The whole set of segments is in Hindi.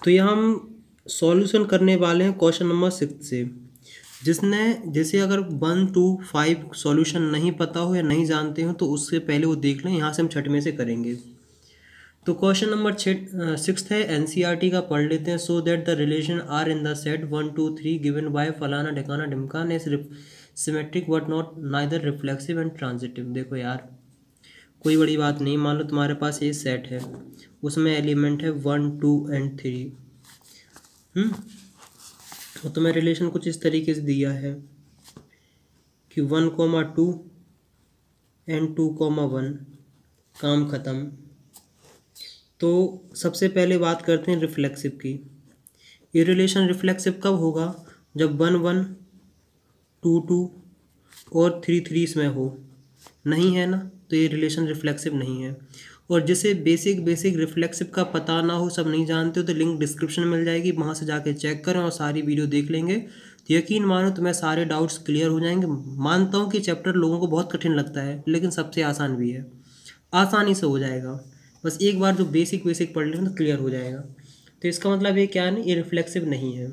तो यहाँ हम सॉल्यूशन करने वाले हैं क्वेश्चन नंबर 6 से। जैसे अगर 1 to 5 सॉल्यूशन नहीं पता हो या नहीं जानते हो तो उससे पहले वो देख लें। यहाँ से हम छठवें से करेंगे। तो क्वेश्चन नंबर 6 है, एनसीईआरटी का पढ़ लेते हैं। So that the relation R in the set 1 2 3 given by फलाना ढिकाना ढिमकाना is symmetric but not neither reflexive and transitive. देखो यार, कोई बड़ी बात नहीं। मान लो तुम्हारे पास ये सेट है, उसमें एलिमेंट है 1 2 एंड 3। तो तुम्हें रिलेशन कुछ इस तरीके से दिया है कि 1, 2 एंड 2, 1। काम ख़त्म। तो सबसे पहले बात करते हैं रिफ्लेक्सिव की। ये रिलेशन रिफ्लेक्सिव कब होगा? जब 1 1 2 2 और 3 3 इसमें हो। नहीं है ना, तो ये रिलेशन रिफ्लेक्सिव नहीं है। और जिसे बेसिक रिफ्लेक्सिव का पता ना हो, सब नहीं जानते हो, तो लिंक डिस्क्रिप्शन में मिल जाएगी, वहाँ से जाके चेक करें और सारी वीडियो देख लेंगे। तो यकीन मानो तुम्हें सारे डाउट्स क्लियर हो जाएंगे। मानता हूँ कि चैप्टर लोगों को बहुत कठिन लगता है, लेकिन सबसे आसान भी है, आसानी से हो जाएगा। बस एक बार जो बेसिक पढ़ लें तो क्लियर हो जाएगा। तो इसका मतलब ये क्या है, ये रिफ्लेक्सिव नहीं है।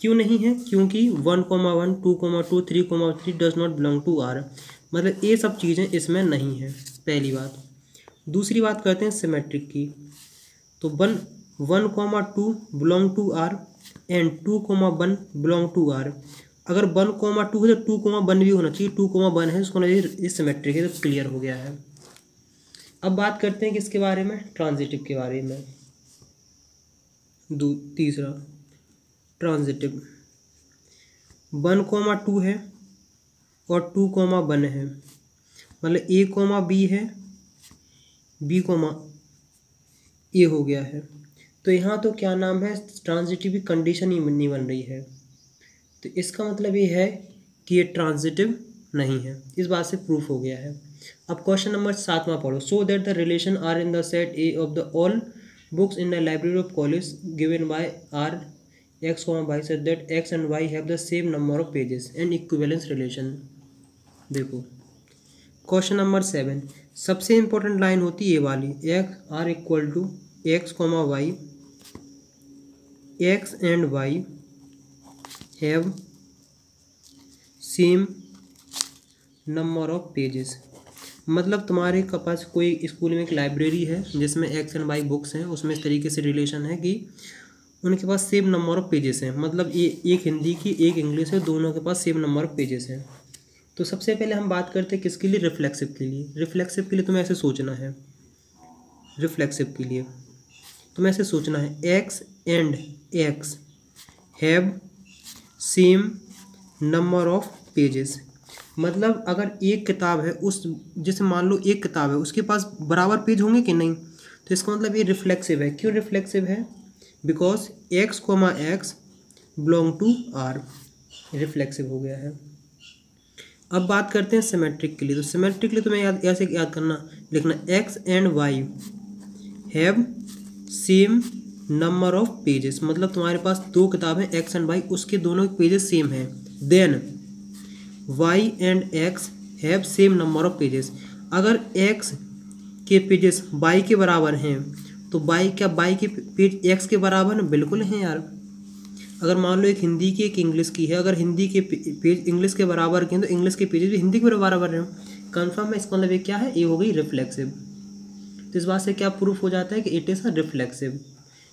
क्यों नहीं है? क्योंकि 1, 1, 2, 2, 3, 3 does not belong to R. मतलब ये सब चीज़ें इसमें नहीं है, पहली बात। दूसरी बात करते हैं सिमेट्रिक की। तो 1, 2 belong to R and 2, 1 belong to R. अगर 1, 2 है तो 2, 1 भी होना चाहिए। 2, 1 है, उसको इस सिमेट्रिक है, तो क्लियर हो गया है। अब बात करते हैं किसके बारे में? ट्रांजिटिव के बारे में। तीसरा ट्रांजिटिव 1, 2 है और 2, 1 है। मतलब A, B है, B, A हो गया है। तो यहाँ तो क्या नाम है, ट्रांजिटिव की कंडीशन ही नहीं बन रही है। तो इसका मतलब ये है कि ये ट्रांजिटिव नहीं है। इस बात से प्रूफ हो गया है। अब क्वेश्चन नंबर 7वां पढ़ो। So that the relation R in the set A of the all books in the library of college given by R x, y such that x and y have the same number of pages and equivalence relation। देखो क्वेश्चन नंबर 7, सबसे इंपॉर्टेंट लाइन होती है ये वाली, x R equal to x, y, x and y have same number of pages. मतलब तुम्हारे पास कोई स्कूल में एक लाइब्रेरी है जिसमें एक्स एंड वाई बुक्स हैं, उसमें इस तरीके से रिलेशन है कि उनके पास सेम नंबर ऑफ पेजेस हैं। मतलब ये एक हिंदी की एक इंग्लिश है, दोनों के पास सेम नंबर ऑफ पेजेस हैं। तो सबसे पहले हम बात करते हैं किसके लिए? रिफ्लेक्सिव के लिए। रिफ्लेक्सिव के लिए तुम्हें ऐसे सोचना है, रिफ्लेक्सिव के लिए तुम्हें ऐसे सोचना है, x and x have same number of pages. मतलब अगर एक किताब है, उस जैसे मान लो एक किताब है, उसके पास बराबर पेज होंगे कि नहीं? तो इसका मतलब ये रिफ्लेक्सिव है। क्यों रिफ्लेक्सिव है? Because x, x belong to R, reflexive हो गया है। अब बात करते हैं सिमेट्रिक के लिए। तो सिमेट्रिक के लिए तुम्हें ऐसे याद करना, लिखना x and y have same number of pages. मतलब तुम्हारे पास दो किताबें x एंड y, उसके दोनों पेजेस सेम हैं। Then y and x have same number of pages. अगर x के पेजेस y के बराबर हैं तो बाई के पेज एक्स के बराबर हैं? बिल्कुल हैं यार। अगर मान लो एक हिंदी की एक इंग्लिश की है, अगर हिंदी के पेज इंग्लिश के बराबर के हैं तो इंग्लिश के पेजेस भी हिंदी के बराबर हैं। कन्फर्म है। इसका मतलब ये क्या है? ये हो गई रिफ्लेक्सिव। तो इस बात से क्या प्रूफ हो जाता है कि it is a reflexive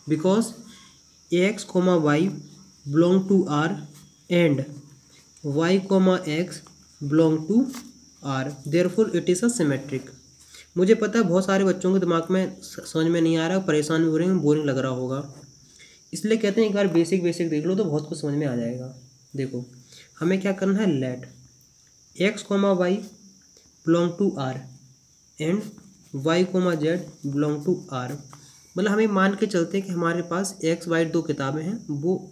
because x, y belong to R and y, x belong to R, therefore it is a symmetric. मुझे पता है बहुत सारे बच्चों के दिमाग में समझ में नहीं आ रहा, परेशान भी हो रहे हैं, बोरिंग लग रहा होगा, इसलिए कहते हैं एक बार बेसिक देख लो तो बहुत कुछ समझ में आ जाएगा। देखो हमें क्या करना है, let x, y belong to R and y, z belong to R. मतलब हमें मान के चलते हैं कि हमारे पास एक्स वाई दो किताबें हैं, वो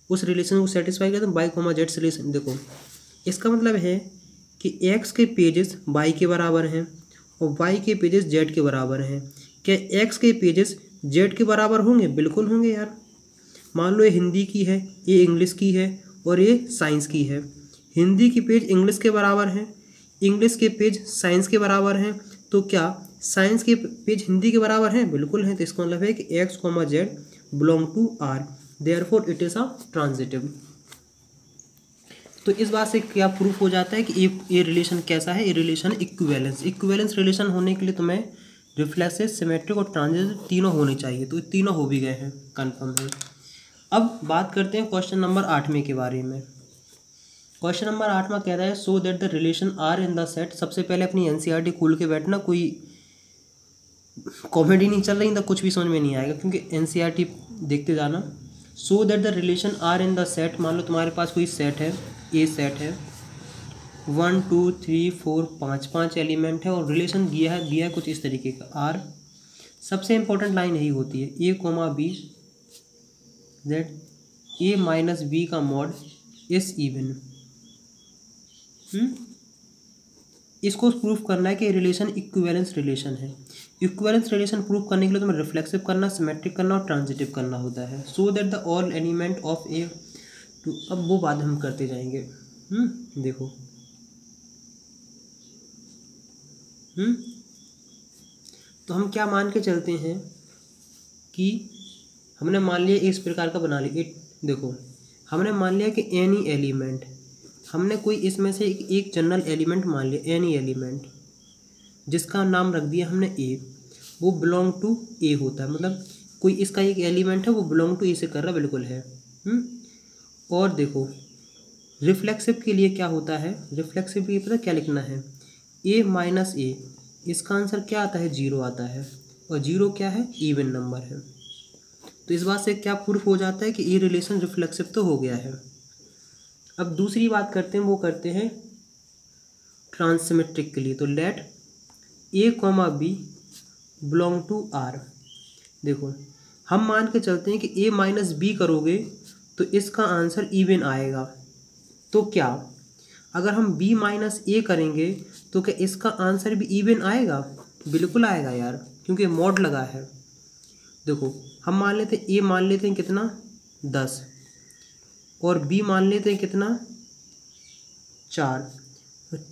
उस रिलेशन को सेटिस्फाई करते हैं वाई, जेड से रिलेशन। देखो इसका मतलब है कि एक्स के पेजेस वाई के बराबर हैं और y के पेजेस z के बराबर हैं। क्या x के पेजेस z के बराबर होंगे? बिल्कुल होंगे यार। मान लो ये हिंदी की है, ये इंग्लिश की है और ये साइंस की है। हिंदी के पेज इंग्लिश के बराबर हैं, इंग्लिश के पेज साइंस के बराबर हैं, तो क्या साइंस के पेज हिंदी के बराबर हैं, बिल्कुल हैं। तो इसका मतलब है कि x comma z belong to R, therefore it is a transitive. तो इस बात से क्या प्रूफ हो जाता है कि ये रिलेशन कैसा है, ये रिलेशन इक्विवेलेंस। इक्विवेलेंस रिलेशन होने के लिए तुम्हें रिफ्लेक्सिव, सिमेट्रिक और ट्रांजिटिव तीनों होने चाहिए, तो ये तीनों हो भी गए हैं, कन्फर्म है। अब बात करते हैं क्वेश्चन नंबर 8वें के बारे में। क्वेश्चन नंबर 8वां कह रहा है so that the relation R in the set. सबसे पहले अपनी एनसीईआरटी खोल के बैठना, कोई कॉमेडी नहीं चल रही तो कुछ भी समझ में नहीं आएगा, क्योंकि एनसीईआरटी देखते जाना। So that the relation R in the set, मान लो तुम्हारे पास कोई सेट है, ए सेट है, 1 2 3 4 5 एलिमेंट है और रिलेशन दिया है कुछ इस तरीके का आर। सबसे इंपॉर्टेंट लाइन यही होती है, A comma B that A minus B का मॉड इज इवन। इसको प्रूफ करना है कि रिलेशन इक्विवेलेंस रिलेशन है। इक्विवेलेंस रिलेशन प्रूफ करने के लिए तुम्हें रिफ्लेक्सिव करना, सिमेट्रिक करना और ट्रांजिटिव करना होता है। So that the all element of A to, अब वो बात हम करते जाएंगे। देखो तो हम क्या मान के चलते हैं कि हमने मान लिया इस प्रकार का बना लिया। देखो हमने मान लिया कि एनी एलिमेंट, हमने कोई इसमें से एक जनरल एलिमेंट मान लिया, एनी एलिमेंट जिसका नाम रख दिया हमने ए, वो बिलोंग टू ए होता है। मतलब कोई इसका एक एलिमेंट है वो बिलोंग टू ए से कर रहा, बिल्कुल है। और देखो रिफ्लेक्सिव के लिए क्या होता है, रिफ्लेक्सिव के लिए पता क्या लिखना है, ए माइनस ए, इसका आंसर क्या आता है, 0 आता है। और 0 क्या है, इवन नंबर है। तो इस बात से क्या प्रूफ हो जाता है कि ये रिलेशन रिफ्लेक्सिव तो हो गया है। अब दूसरी बात करते हैं, वो करते हैं ट्रांससिमेट्रिक के लिए। तो let A comma B belong to R. देखो हम मान के चलते हैं कि ए माइनस बी करोगे तो इसका आंसर इवन आएगा। तो क्या अगर हम b माइनस ए करेंगे तो क्या इसका आंसर भी इवन आएगा, बिल्कुल आएगा यार, क्योंकि मॉड लगा है। देखो हम मान लेते हैं a मान लेते हैं कितना 10 और b मान लेते हैं कितना 4,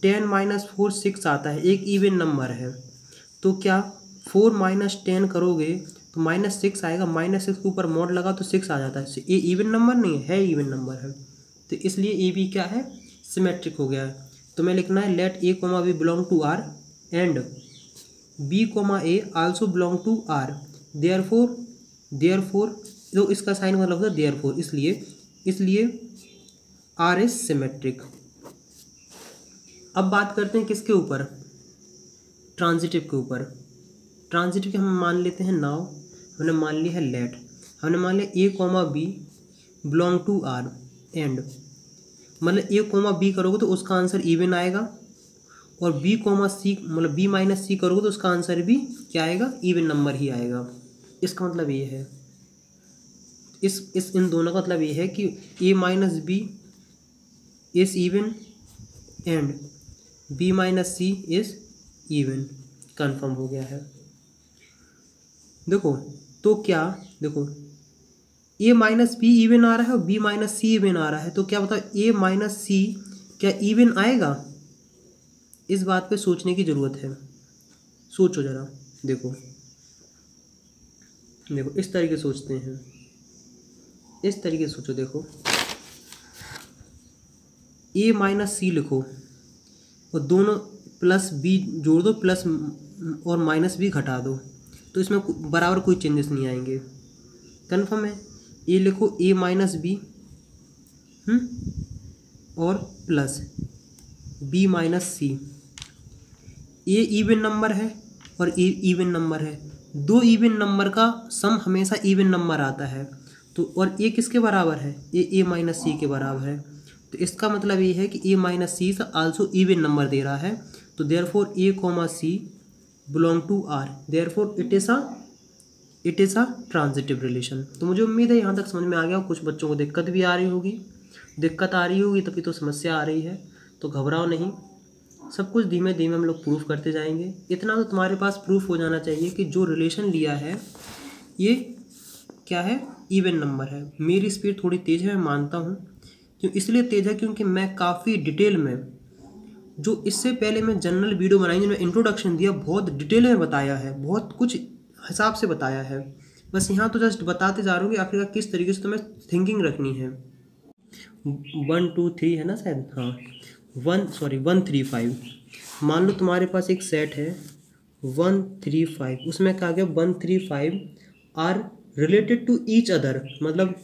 10 माइनस 4 6 आता है, एक इवन नंबर है। तो क्या 4 माइनस 10 करोगे तो -6 आएगा, -6 के ऊपर मॉड लगा तो 6 आ जाता है। ये इवन नंबर नहीं है, इवन नंबर है। तो इसलिए ए बी क्या है, सिमेट्रिक हो गया है। तो मैं लिखना है let A comma B belong to R and B comma A also belong to R, therefore तो इसका साइन मतलब होता है देयरफॉर, इसलिए आर इज सिमेट्रिक। अब बात करते हैं किसके ऊपर, ट्रांजिटिव के ऊपर। ट्रांजिटिव के हम मान लेते हैं नाउ, हमने मान लिया है लेट, हमने मान लिया A comma B belong to R and, मतलब ए कोमा बी करोगे तो उसका आंसर इवन आएगा, और बी कोमा सी मतलब बी माइनस सी करोगे तो उसका आंसर भी क्या आएगा, इवन नंबर ही आएगा। इसका मतलब ये है, इन दोनों का मतलब ये है कि A minus B is even and B minus C is even, confirm हो गया है। देखो तो क्या, देखो ए माइनस बी इवन आ रहा है और बी माइनस सी इवन आ रहा है, तो क्या बताओ ए माइनस सी क्या इवन आएगा, इस बात पे सोचने की ज़रूरत है। सोचो ज़रा, देखो इस तरीके से सोचते हैं, इस तरीके से सोचो। देखो ए माइनस सी लिखो और दोनों प्लस बी जोड़ दो, प्लस और माइनस भी घटा दो, तो इसमें बराबर कोई चेंजेस नहीं आएंगे, कन्फर्म है। ए लिखो ए माइनस बी और plus B minus C, a even number है और ए इवन नंबर है, दो इवन नंबर का सम हमेशा इवन नंबर आता है। तो और ए किसके बराबर है, ए माइनस सी के बराबर है। तो इसका मतलब ये है कि ए माइनस सी से आल्सो इवन नंबर दे रहा है, तो therefore A comma C belong to R, therefore it is a transitive relation. तो मुझे उम्मीद है यहाँ तक समझ में आ गया। कुछ बच्चों को दिक्कत भी आ रही होगी, दिक्कत आ रही होगी तभी तो समस्या आ रही है, तो घबराओ नहीं, सब कुछ धीमे धीमे हम लोग प्रूफ करते जाएंगे। इतना तो तुम्हारे पास प्रूफ हो जाना चाहिए कि जो रिलेशन लिया है ये क्या है, इवन नंबर है। मेरी स्पीड थोड़ी तेज़ है, मैं मानता हूँ, क्यों इसलिए तेज़ है क्योंकि मैं काफ़ी डिटेल में जो इससे पहले मैं जनरल वीडियो बनाई जिनमें इंट्रोडक्शन दिया, बहुत डिटेल में बताया है, बहुत कुछ हिसाब से बताया है। बस यहाँ तो जस्ट बताते जा रहा हूँ कि आखिरकार किस तरीके से तुम्हें थिंकिंग रखनी है। 1 2 3 है ना शायद, हाँ 135। मान लो तुम्हारे पास एक सेट है 135, उसमें कहा गया 135 R related to each other, मतलब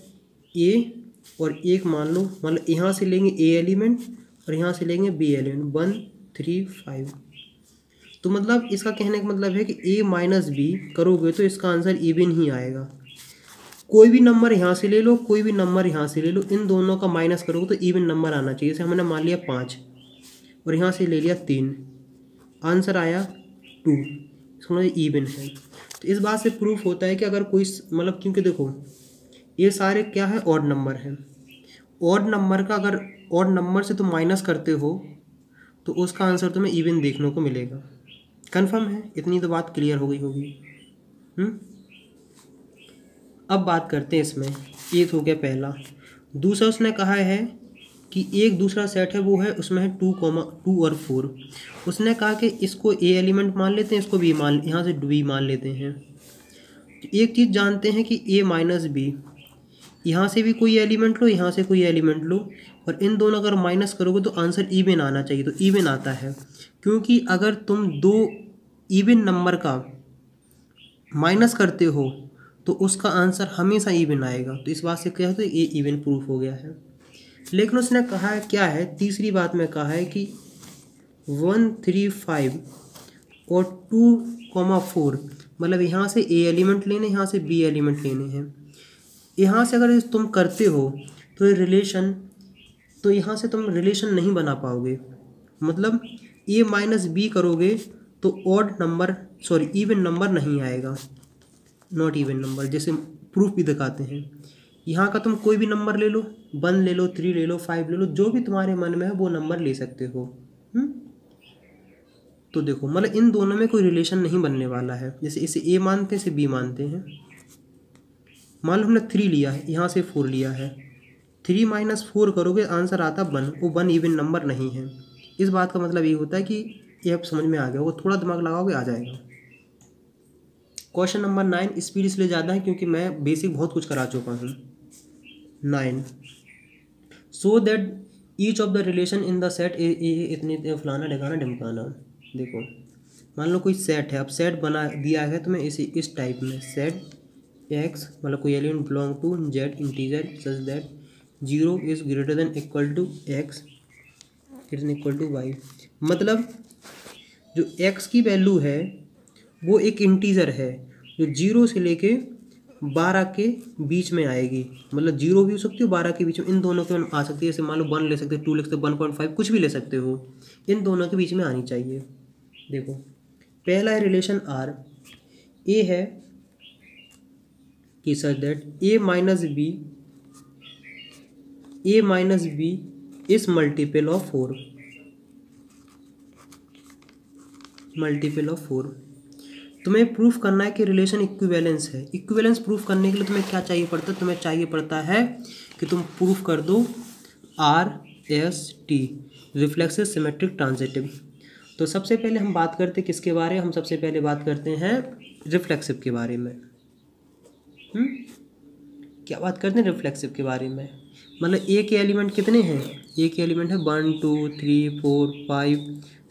ए और एक मान लो, मतलब यहाँ से लेंगे ए एलिमेंट और यहाँ से लेंगे बी एलिमेंट 135। तो मतलब इसका कहने का मतलब है कि ए माइनस बी करोगे तो इसका आंसर इवन ही आएगा। कोई भी नंबर यहाँ से ले लो, कोई भी नंबर यहाँ से ले लो, इन दोनों का माइनस करोगे तो इवन नंबर आना चाहिए। जैसे हमने मान लिया 5 और यहाँ से ले लिया 3, आंसर आया 2, इसका मतलब इवन है। तो इस बात से प्रूफ होता है कि अगर कोई मतलब, क्योंकि देखो ये सारे क्या है, ऑड नंबर है। ऑड नंबर का अगर ऑड नंबर से तुम माइनस करते हो तो उसका आंसर तुम्हें इवन देखने को मिलेगा। कंफर्म है? इतनी तो बात क्लियर हो गई होगी। अब बात करते हैं इसमें, ये तो हो गया पहला। दूसरा उसने कहा है कि एक दूसरा सेट है, वो है उसमें है 2 और 4। उसने कहा कि इसको ए एलिमेंट मान लेते हैं, इसको बी मान, यहाँ से बी मान लेते हैं। तो एक चीज़ जानते हैं कि ए माइनस बी, यहाँ से भी कोई एलिमेंट लो, यहाँ से कोई एलिमेंट लो, और इन दोनों अगर माइनस करोगे तो आंसर इवन आना चाहिए। तो इवन आता है, क्योंकि अगर तुम दो इवन नंबर का माइनस करते हो तो उसका आंसर हमेशा इवन आएगा। तो इस बात से क्या है, तो ये इवन प्रूफ हो गया है। लेकिन उसने कहा है क्या है, तीसरी बात में कहा है कि 135 और 2,4, मतलब यहाँ से ए एलिमेंट लेने, यहाँ से बी एलिमेंट लेने हैं। यहाँ से अगर तुम करते हो तो ये रिलेशन, तो यहाँ से तुम रिलेशन नहीं बना पाओगे। मतलब ए माइनस बी करोगे तो odd number, sorry even number नहीं आएगा, नॉट इवन नंबर। जैसे प्रूफ भी दिखाते हैं, यहाँ का तुम कोई भी नंबर ले लो, 1 ले लो, 3 ले लो, 5 ले लो, जो भी तुम्हारे मन में है वो नंबर ले सकते हो। तो देखो मतलब इन दोनों में कोई रिलेशन नहीं बनने वाला है। जैसे इसे ए मानते हैं, इसे बी मानते हैं। मान लो हमने 3 लिया है, यहाँ से 4 लिया है, 3 माइनस 4 करोगे आंसर आता 1, वो 1 इवन नंबर नहीं है। इस बात का मतलब ये होता है कि ये अब समझ में आ गया, वो थोड़ा दिमाग लगाओगे आ जाएगा। क्वेश्चन नंबर 9, स्पीड इसलिए ज़्यादा है क्योंकि मैं बेसिक बहुत कुछ करा चुका हूँ। 9, so that each of the relation in the set इतने फलाना ढिकाना ढिमकाना। देखो मान लो कोई सेट है, अब सेट बना दिया है तुम्हें इस टाइप में, सेट एक्स मतलब कोई element belong to Z integer such that 0 is greater than equal to x is equal to y. मतलब जो एक्स की वैल्यू है वो एक इंटीजर है जो 0 से लेके 12 के बीच में आएगी। मतलब 0 भी हो सकती है, 12 के बीच में, इन दोनों के आ सकती है। जैसे मान लो 1 ले सकते हो, 2 ले सकते हो, 1.5 कुछ भी ले सकते हो, इन दोनों के बीच में आनी चाहिए। देखो पहला है रिलेशन आर, ए है कि such that A minus B is multiple of 4। तुम्हें प्रूफ करना है कि रिलेशन इक्विवेलेंस है। इक्विवेलेंस प्रूफ करने के लिए तुम्हें क्या चाहिए पड़ता है, तुम्हें चाहिए पड़ता है कि तुम प्रूफ कर दो RST, रिफ्लेक्सिव सिमेट्रिक ट्रांजिटिव। तो सबसे पहले हम बात करते हैं किसके बारे में, हम सबसे पहले बात करते हैं रिफ्लेक्सिव के बारे में। क्या बात करते हैं, रिफ्लेक्सिव के बारे में। मतलब ए के एलिमेंट कितने हैं, ए के एलिमेंट है 1 2 3 4 5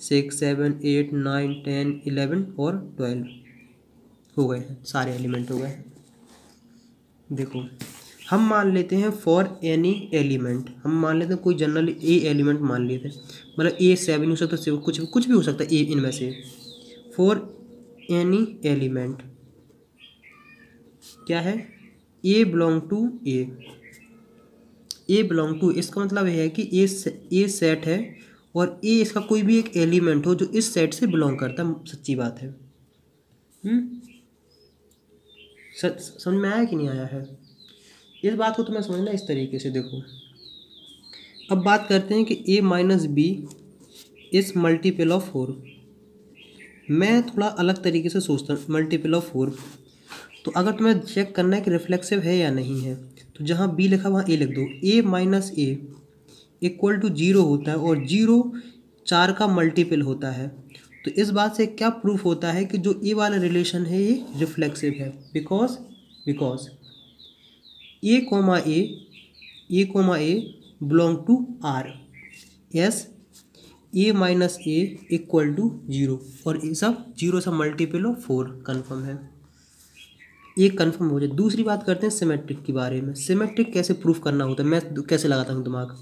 6 7 8 9 10 11 और 12 हो गए हैं, सारे एलिमेंट हो गए। देखो हम मान लेते हैं फॉर एनी एलिमेंट, हम मान लेते हैं कोई जनरल ए एलिमेंट मान लेते हैं, मतलब ए 7 हो सकता है, कुछ भी हो सकता है ए इनमें से। फॉर एनी एलिमेंट क्या है, A belong to A belong to, इसका मतलब है कि ए सेट है और ए इसका कोई भी एक एलिमेंट हो जो इस सेट से बिलोंग करता है। सच्ची बात है। समझ में आया कि नहीं आया है? इस बात को तुम्हें समझना इस तरीके से। देखो अब बात करते हैं कि A minus B is multiple of 4। मैं थोड़ा अलग तरीके से सोचता हूँ, मल्टीपल ऑफ 4। तो अगर तुम्हें चेक करना है कि रिफ्लेक्सिव है या नहीं है, तो जहाँ बी लिखा वहाँ ए लिख दो। ए माइनस ए इक्वल टू 0 होता है और 0 4 का मल्टीपल होता है। तो इस बात से क्या प्रूफ होता है कि जो ए वाला रिलेशन है ये रिफ्लेक्सिव है, because A comma A belong to R, yes A minus A equal to 0 और ये सब 0 सब मल्टीपल ऑफ 4 कन्फर्म है, ये कन्फर्म हो जाए। दूसरी बात करते हैं सिमेट्रिक के बारे में। सिमेट्रिक कैसे प्रूफ करना होता है, मैं कैसे लगाता हूँ दिमाग।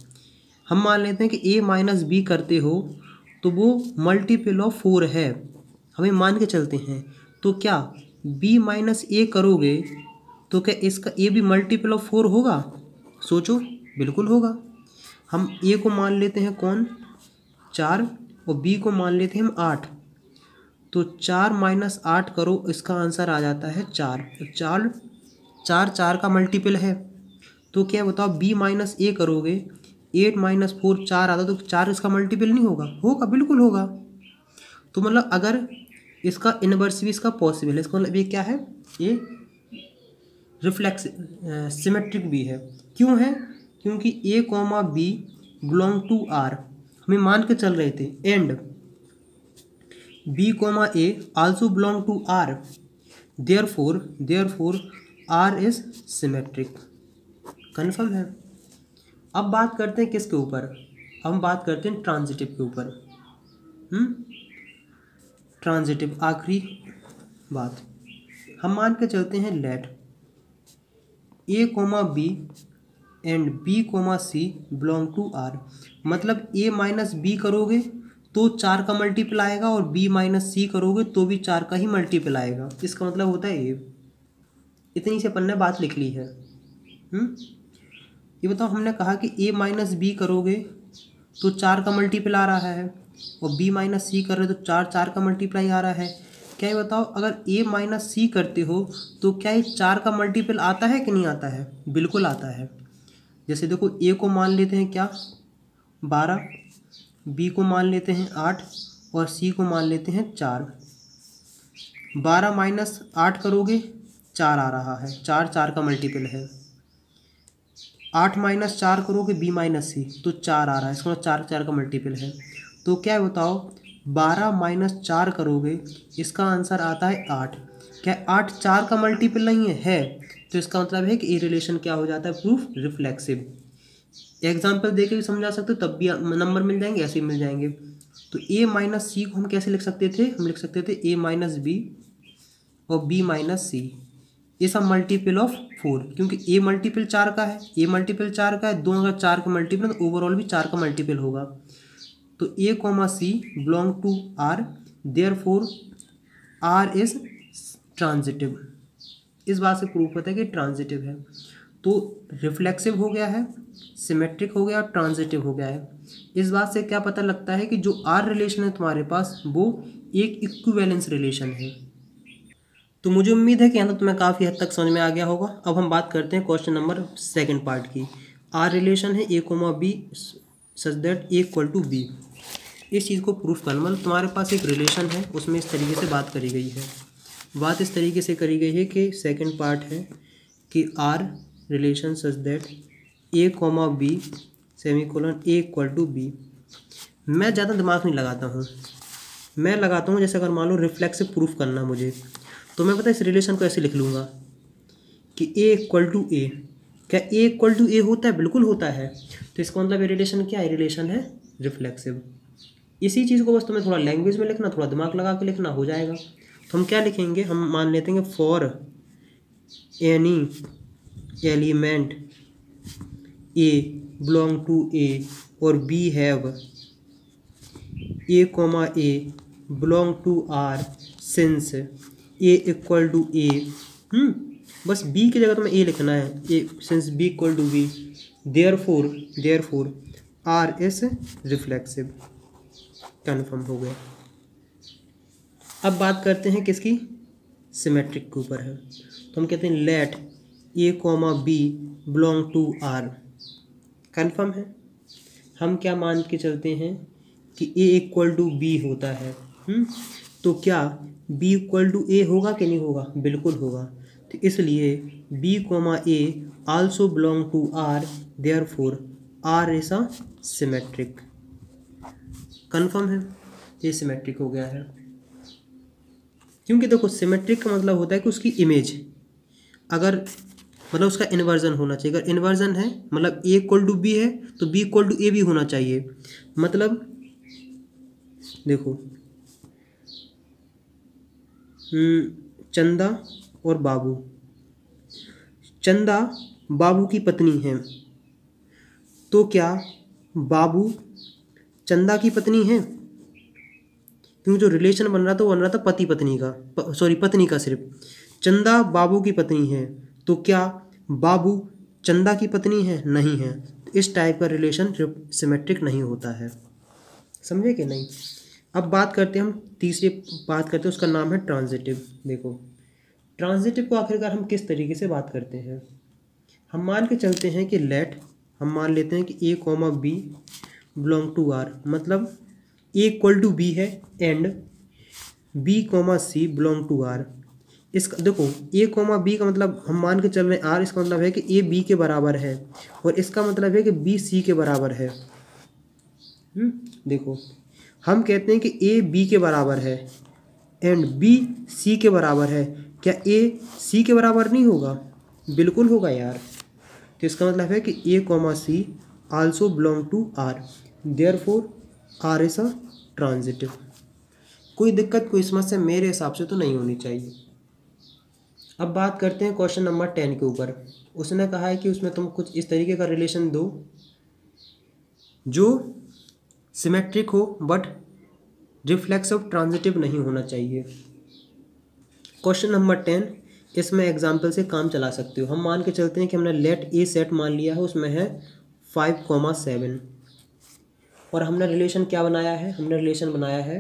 हम मान लेते हैं कि ए माइनस बी करते हो तो वो मल्टीपल ऑफ 4 है, हमें मान के चलते हैं। तो क्या बी माइनस ए करोगे तो क्या इसका ए भी मल्टीपल ऑफ 4 होगा? सोचो, बिल्कुल होगा। हम ए को मान लेते हैं कौन 4 और बी को मान लेते हैं हम 8। तो 4 माइनस 8 करो, इसका आंसर आ जाता है 4। चार चार का मल्टीपल है। तो क्या बताओ बी माइनस ए करोगे 8 माइनस 4 4 आता, तो 4 इसका मल्टीपल नहीं होगा? होगा, बिल्कुल होगा। तो मतलब अगर इसका इनवर्स भी इसका पॉसिबल है, इसका मतलब ये क्या है, ये रिफ्लेक्स सिमेट्रिक भी है। क्यों है? क्योंकि A comma B belong to R, हमें मान के चल रहे थे, and B comma A also belong to R, therefore R is symmetric. Confirm है। अब बात करते हैं किसके ऊपर, हम बात करते हैं ट्रांजिटिव के ऊपर। ट्रांजिटिव आखिरी बात, हम मान के चलते हैं let A comma B and B comma C belong to R. मतलब ए माइनस बी करोगे तो 4 का मल्टीपल आएगा और बी माइनस सी करोगे तो भी 4 का ही मल्टीपल आएगा। इसका मतलब होता है ये, इतनी से अपन ने बात लिख ली है। ये बताओ, हमने कहा कि ए माइनस बी करोगे तो 4 का मल्टीपल आ रहा है और बी माइनस सी कर रहे हो तो 4 का मल्टीप्लाई आ रहा है। क्या ये बताओ, अगर ए माइनस सी करते हो तो क्या ये 4 का मल्टीपल आता है कि नहीं आता है? बिल्कुल आता है। जैसे देखो, ए को मान लेते हैं क्या 12, बी को मान लेते हैं 8 और सी को मान लेते हैं 4। 12 माइनस 8 करोगे 4 आ रहा है, 4 का मल्टीपल है। 8 माइनस 4 करोगे बी माइनस सी तो 4 आ रहा है, इसका 4 का मल्टीपल है। तो क्या बताओ, 12 माइनस 4 करोगे, इसका आंसर आता है 8। क्या 8 4 का मल्टीपल नहीं है? तो इसका मतलब है कि ये रिलेशन क्या हो जाता है, प्रूफ रिफ्लेक्सिव। एग्जाम्पल देके भी समझा सकते हो, तब भी नंबर मिल जाएंगे, ऐसे ही मिल जाएंगे। तो ए माइनस सी को हम कैसे लिख सकते थे, हम लिख सकते थे ए माइनस बी और बी माइनस सी, ये सब मल्टीपल ऑफ 4, क्योंकि ए मल्टीपल 4 का है, ए मल्टीपल 4 का है, दोनों अगर 4 का मल्टीपल है तो ओवरऑल भी 4 का मल्टीपल होगा। तो A comma C belong to R, therefore R is transitive. इस बात से प्रूफ होता है कि ट्रांजिटिव है। तो रिफ्लेक्सिव हो गया है, सिमेट्रिक हो गया और ट्रांजिटिव हो गया है। इस बात से क्या पता लगता है कि जो आर रिलेशन है तुम्हारे पास वो एक इक्विवेलेंस रिलेशन है। तो मुझे उम्मीद है कि यहाँ तक तुम्हें काफ़ी हद तक समझ में आ गया होगा। अब हम बात करते हैं क्वेश्चन नंबर 2 पार्ट की। आर रिलेशन है A comma B such that A equal to B. इस चीज़ को प्रूफ करना, मतलब तुम्हारे पास एक रिलेशन है, उसमें इस तरीके से बात करी गई है। बात इस तरीके से करी गई है कि 2nd पार्ट है कि R relation such that A comma B semicolon A equal to B. मैं ज़्यादा दिमाग नहीं लगाता हूँ, मैं लगाता हूँ जैसे अगर मान लो रिफ्लेक्सिव प्रूफ करना मुझे, तो मैं पता इस रिलेशन को ऐसे लिख लूँगा कि ए इक्वल टू ए। क्या ए इक्वल टू ए होता है? बिल्कुल होता है। तो इसका मतलब ये रिलेशन क्या है? रिलेशन है रिफ्लेक्सिव। इसी चीज़ को बस तुम्हें थोड़ा लैंग्वेज में लिखना, थोड़ा दिमाग लगा के लिखना, हो जाएगा। तो हम क्या लिखेंगे, हम मान लेते हैं for any element A belong to A और B have A comma A belong to R since A equal to A. बस बी की जगह तुम्हें ए लिखना है, A since B equal to B, therefore R is reflexive. Confirm हो गया। अब बात करते हैं किसकी, सिमेट्रिक के ऊपर है। तो हम कहते हैं let A comma B belong to R. Confirm है। हम क्या मान के चलते हैं कि ए इक्वल टू बी होता है। तो क्या बी इक्वल टू ए होगा कि नहीं होगा? बिल्कुल होगा। तो इसलिए B comma A also belong to R, therefore R is a symmetric. Confirm है, ये सिमेट्रिक हो गया है। क्योंकि देखो सिमेट्रिक का मतलब होता है कि उसकी इमेज अगर मतलब उसका इन्वर्जन होना चाहिए। अगर इन्वर्जन है मतलब ए इक्वल टू बी है तो बी इक्वल टू ए भी होना चाहिए। मतलब देखो चंदा और बाबू, चंदा बाबू की पत्नी है, तो क्या बाबू चंदा की पत्नी है? क्योंकि जो रिलेशन बन रहा था वो बन रहा था पति पत्नी का, पत्नी का सिर्फ। चंदा बाबू की पत्नी है, तो क्या बाबू चंदा की पत्नी है? नहीं है। इस टाइप का रिलेशन सिमेट्रिक नहीं होता है। समझे कि नहीं? अब बात करते हैं हम तीसरी बात करते हैं, उसका नाम है ट्रांजिटिव। देखो ट्रांजिटिव को आखिरकार हम किस तरीके से बात करते हैं। हम मान के चलते हैं कि हम मान लेते हैं कि A comma B belong to R, मतलब ए इक्वल टू बी है and B comma C belong to R. इसका देखो ए कॉमा बी का मतलब हम मान के चल रहे हैं आर, इसका मतलब है कि ए बी के बराबर है और इसका मतलब है कि बी सी के बराबर है। देखो हम कहते हैं कि ए बी के बराबर है एंड बी सी के बराबर है, क्या ए सी के बराबर नहीं होगा? बिल्कुल होगा यार। तो इसका मतलब है कि A comma C also belong to R, therefore R is a transitive. कोई दिक्कत कोई समस्या मेरे हिसाब से तो नहीं होनी चाहिए। अब बात करते हैं क्वेश्चन नंबर 10 के ऊपर। उसने कहा है कि उसमें तुम कुछ इस तरीके का रिलेशन दो जो सिमेट्रिक हो बट रिफ्लेक्सिव ट्रांजिटिव नहीं होना चाहिए। क्वेश्चन नंबर 10, इसमें एग्जाम्पल से काम चला सकते हो। हम मान के चलते हैं कि हमने लेट ए सेट मान लिया है, उसमें है 5,7 और हमने रिलेशन क्या बनाया है? हमने रिलेशन बनाया है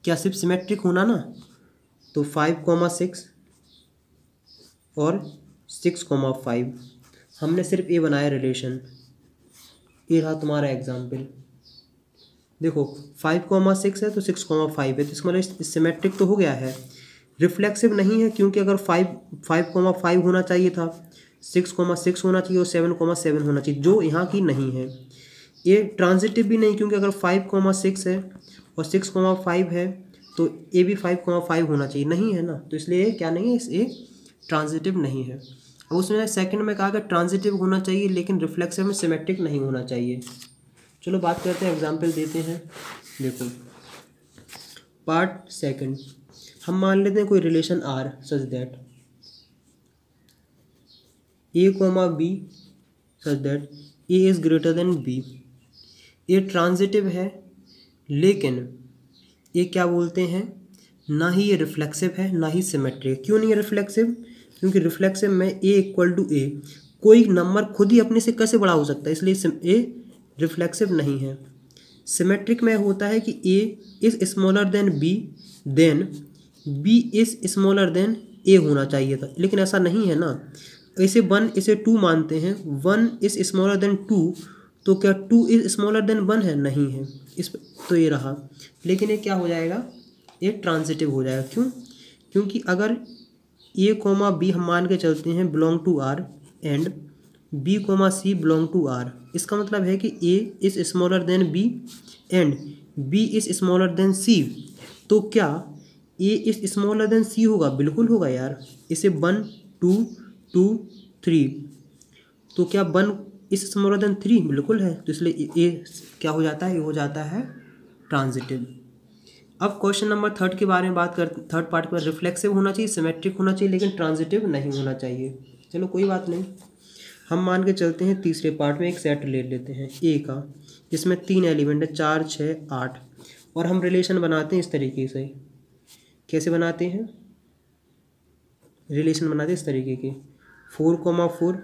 क्या सिर्फ सिमेट्रिक होना ना, तो 5,6 और 6,5 हमने सिर्फ ए बनाया रिलेशन। ये रहा तुम्हारा एग्जाम्पल। देखो 5,6 है तो 6,5 है, तो इसका मतलब सिमेट्रिक तो हो गया है। रिफ्लेक्सिव नहीं है क्योंकि अगर 5,5 होना चाहिए था, 6,6 होना चाहिए और 7,7 होना चाहिए, जो यहाँ की नहीं है। ये ट्रांजिटिव भी नहीं क्योंकि अगर 5,6 है और 6,5 है तो ए भी 5,5 होना चाहिए, नहीं है ना, तो इसलिए क्या नहीं है, ये ट्रांजिटिव नहीं है। अब उसमें सेकंड में कहा कि ट्रांजिटिव होना चाहिए लेकिन रिफ्लेक्सिव में सिमेट्रिक नहीं होना चाहिए। चलो बात करते हैं, एग्जाम्पल देते हैं। देखो पार्ट सेकंड, हम मान लेते हैं कोई relation R such that A comma B such that A is greater than B. ये ट्रांजिटिव है लेकिन ये क्या बोलते हैं, ना ही ये रिफ्लेक्सिव है ना ही सिमेट्रिक। क्यों नहीं है रिफ्लेक्सिव? क्योंकि रिफ्लेक्सिव में ए इक्वल टू ए कोई नंबर खुद ही अपने से कैसे बड़ा हो सकता है, इसलिए ए रिफ्लेक्सिव नहीं है। सिमेट्रिक में होता है कि A is smaller than B, then B is smaller than A होना चाहिए था, लेकिन ऐसा नहीं है ना। इसे 1 इसे 2 मानते हैं, 1 इज़ स्मॉलर देन 2, तो क्या 2 इज़ स्मॉलर देन 1 है? नहीं है। इस तो ये रहा, लेकिन ये क्या हो जाएगा, ये ट्रांजिटिव हो जाएगा। क्यों? क्योंकि अगर ए कॉमा बी हम मान के चलते हैं belong to R and B comma C belong to R, इसका मतलब है कि A is smaller than B and B is smaller than C, तो क्या A is smaller than C होगा? बिल्कुल होगा यार। इसे 1 2 2 3, तो क्या 1 इज़ स्मॉलर देन 3? बिल्कुल है, तो इसलिए ए क्या हो जाता है, ये हो जाता है ट्रांजिटिव। अब क्वेश्चन नंबर 3 के बारे में बात कर, थर्ड पार्ट में रिफ्लेक्सिव होना चाहिए, सिमेट्रिक होना चाहिए लेकिन ट्रांजिटिव नहीं होना चाहिए। चलो कोई बात नहीं, हम मान के चलते हैं तीसरे पार्ट में एक सेट ले लेते हैं ए का, जिसमें 3 एलिमेंट है 4 6 8 और हम रिलेशन बनाते हैं इस तरीके से। कैसे बनाते हैं? रिलेशन बनाते हैं इस तरीके के 4,4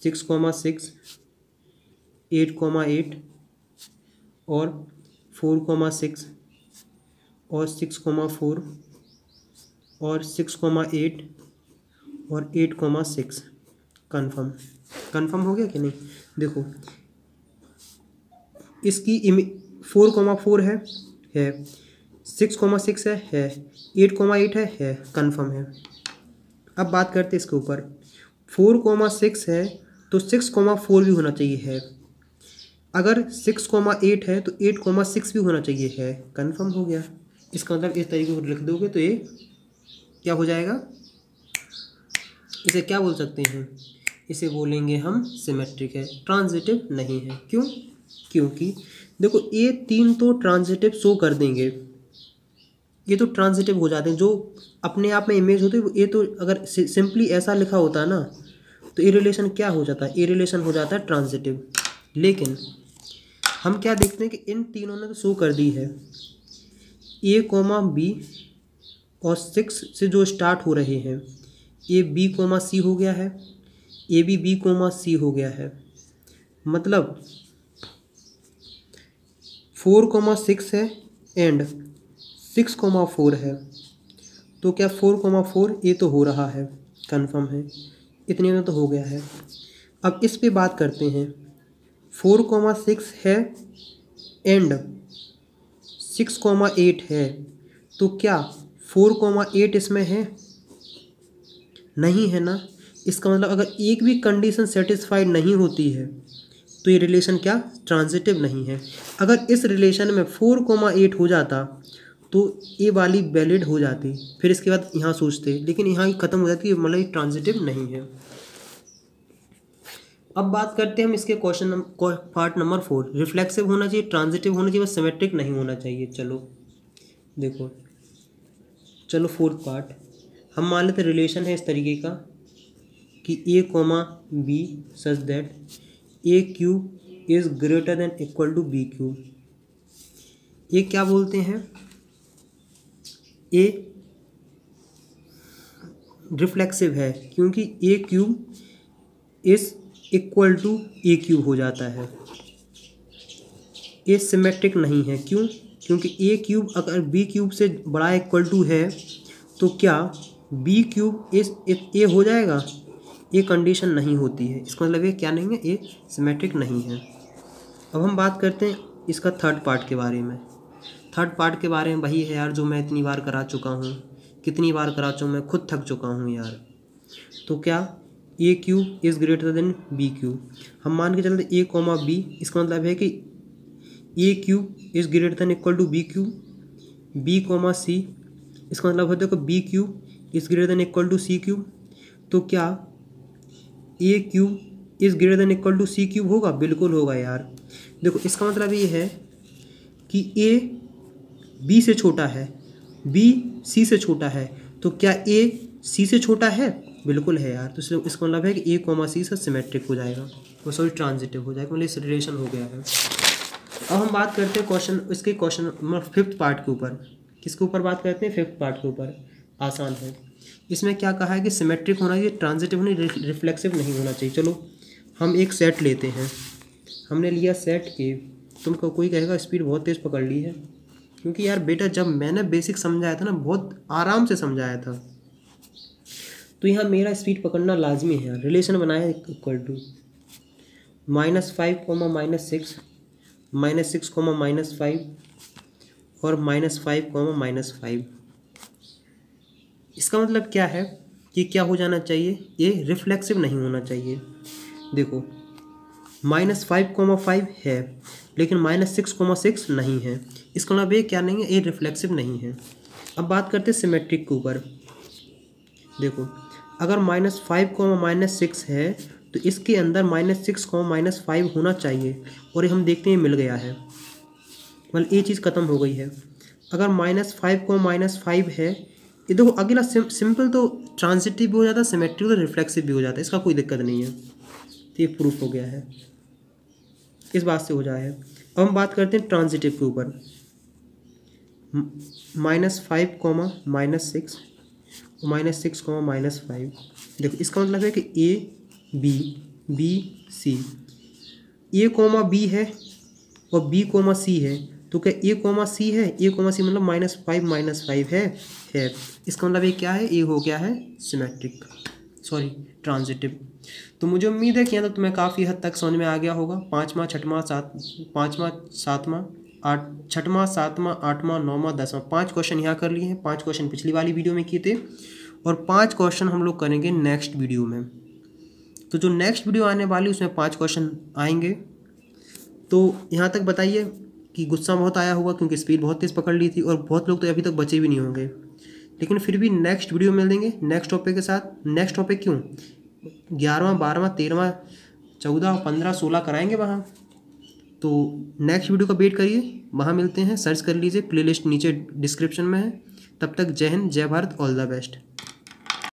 6,6 8,8 और 4,6 और 6,4 और 6,8 और 8,6। कन्फर्म हो गया कि नहीं? देखो इसकी 4,4 है 6,6 है 8,8 है कन्फर्म है। अब बात करते हैं इसके ऊपर, 4,6 है तो 6,4 भी होना चाहिए है, अगर 6,8 है तो 8,6 भी होना चाहिए, है, कन्फर्म हो गया। इसका मतलब इस तरीके को लिख दोगे तो ये क्या हो जाएगा, इसे क्या बोल सकते हैं, इसे बोलेंगे हम सिमेट्रिक है, ट्रांजिटिव नहीं है। क्यों? क्योंकि देखो ये तीन तो ट्रांजिटिव शो कर देंगे, ये तो ट्रांजिटिव हो जाते हैं, जो अपने आप में इमेज होते हैं ये तो अगर सिंपली ऐसा लिखा होता है ना तो ये रिलेशन क्या हो जाता है, ये रिलेशन हो जाता है ट्रांजिटिव। लेकिन हम क्या देखते हैं कि इन तीनों ने तो शो कर दी है, ए कोमा बी और 6 से जो स्टार्ट हो रहे हैं, ए बी कोमा सी हो गया है, ए बी कोमा सी हो गया है, मतलब 4,6 है एंड 6,4 है, तो क्या 4,4 ये तो हो रहा है, कंफर्म है, इतने में तो हो गया है। अब इस पे बात करते हैं, 4,6 है एंड 6,8 है, तो क्या 4,8 इसमें है, नहीं है ना। इसका मतलब अगर एक भी कंडीशन सेटिस्फाइड नहीं होती है तो ये रिलेशन क्या, ट्रांजिटिव नहीं है। अगर इस रिलेशन में 4,8 हो जाता तो ये वाली वैलिड हो जाती, फिर इसके बाद यहाँ सोचते, लेकिन यहाँ ही ख़त्म हो जाती है, मतलब ये ट्रांजिटिव नहीं है। अब बात करते हैं हम इसके क्वेश्चन पार्ट नंबर 4, रिफ्लेक्सिव होना चाहिए, ट्रांजिटिव होना चाहिए, बस सिमेट्रिक नहीं होना चाहिए। चलो देखो, चलो फोर्थ पार्ट, हम मान लेते रिलेशन है इस तरीके का कि A comma B such that A cube is greater than equal to B cube. ये क्या बोलते हैं, ए रिफ्लेक्सिव है क्योंकि A cube is equal to A cube हो जाता है। ए सिमेट्रिक नहीं है, क्यों? क्योंकि ए क्यूब अगर बी क्यूब से बड़ा इक्वल टू है तो क्या बी क्यूब इस ए हो जाएगा, ये कंडीशन नहीं होती है, इसका मतलब ये क्या नहीं है, ये सिमेट्रिक नहीं है। अब हम बात करते हैं इसका थर्ड पार्ट के बारे में। थर्ड पार्ट के बारे में वही है यार जो मैं इतनी बार करा चुका हूँ, कितनी बार करा चुका हूँ, मैं खुद थक चुका हूँ यार। तो क्या A cube is greater than B cube, हम मान के चलते ए कोमा बी, इसका मतलब है कि A cube is greater than equal to B cube, B comma C, इसका मतलब होता है कि B cube is greater than equal to C cube. तो क्या A cube is greater than equal to C cube होगा, बिल्कुल होगा यार। देखो इसका मतलब ये है कि ए बी से छोटा है, बी सी से छोटा है, तो क्या ए सी से छोटा है, बिल्कुल है यार। तो इसका मतलब है कि ए कोमा सी से सिमेट्रिक हो जाएगा, वो सॉरी ट्रांजिटिव हो जाएगा, मतलब इस रिलेशन हो गया है। अब हम बात करते हैं क्वेश्चन, इसके क्वेश्चन नंबर फिफ्थ पार्ट के ऊपर। किसके ऊपर बात करते हैं, फिफ्थ पार्ट के ऊपर, आसान है। इसमें क्या कहा है कि सिमेट्रिक होना चाहिए, ट्रांजिटिव नहीं, रिफ्लेक्सिव नहीं होना चाहिए। चलो हम एक सेट लेते हैं, हमने लिया सेट ए, तुमको कोई कहेगा स्पीड बहुत तेज़ पकड़ ली है, क्योंकि यार बेटा जब मैंने बेसिक समझाया था ना, बहुत आराम से समझाया था, तो यहाँ मेरा स्पीड पकड़ना लाजमी है। रिलेशन बनाया इक्वल टू -5, -6, -6, -5 और -5, -5। इसका मतलब क्या है कि क्या हो जाना चाहिए, ये रिफ्लेक्सिव नहीं होना चाहिए। देखो -5, है लेकिन -6, नहीं है, इसका मतलब ये क्या नहीं है, ये रिफ्लेक्सिव नहीं है। अब बात करते हैं सिमेट्रिक के ऊपर। देखो अगर -5, -6 है तो इसके अंदर -6, -5 होना चाहिए, और ये हम देखते हैं मिल गया है, मतलब ये चीज़ ख़त्म हो गई है। अगर -5, -5 है, ये देखो अगला सिंपल तो ट्रांजिटिव भी हो जाता है, सिमेट्रिक तो रिफ्लेक्सिव भी हो जाता है, इसका कोई दिक्कत नहीं है, तो ये प्रूफ हो गया है, इस बात से हो जाए। अब हम बात करते हैं ट्रांजिटिव के ऊपर, -5, -6 -6, -5। देखो इसका मतलब है कि A B C, A comma B है और बी कोमा सी है, तो क्या ए कोमा सी है, ए कोमा सी मतलब -5, -5 है। इसका मतलब ये क्या है, ये हो गया है सिमेट्रिक, सॉरी ट्रांजिटिव। तो मुझे उम्मीद है कि यहाँ तक तुम्हें काफ़ी हद तक समझ में आ गया होगा। पाँचवा, सातवां, आठवां, नौवां, 10वां, 5 क्वेश्चन यहाँ कर लिए हैं, 5 क्वेश्चन पिछली वाली वीडियो में किए थे, और 5 क्वेश्चन हम लोग करेंगे नेक्स्ट वीडियो में। तो जो नेक्स्ट वीडियो आने वाली उसमें 5 क्वेश्चन आएंगे, तो यहाँ तक बताइए कि गुस्सा बहुत आया होगा क्योंकि स्पीड बहुत तेज़ पकड़ ली थी, और बहुत लोग तो अभी तक बचे भी नहीं होंगे। लेकिन फिर भी नेक्स्ट वीडियो में मिलेंगे नेक्स्ट टॉपिक के साथ। नेक्स्ट टॉपिक क्यों, 11वां 12वां 13वां 14 15 16 कराएंगे वहाँ। तो नेक्स्ट वीडियो का वेट करिए, वहाँ मिलते हैं। सर्च कर लीजिए, प्लेलिस्ट नीचे डिस्क्रिप्शन में है। तब तक जय हिंद, जय भारत, ऑल द बेस्ट।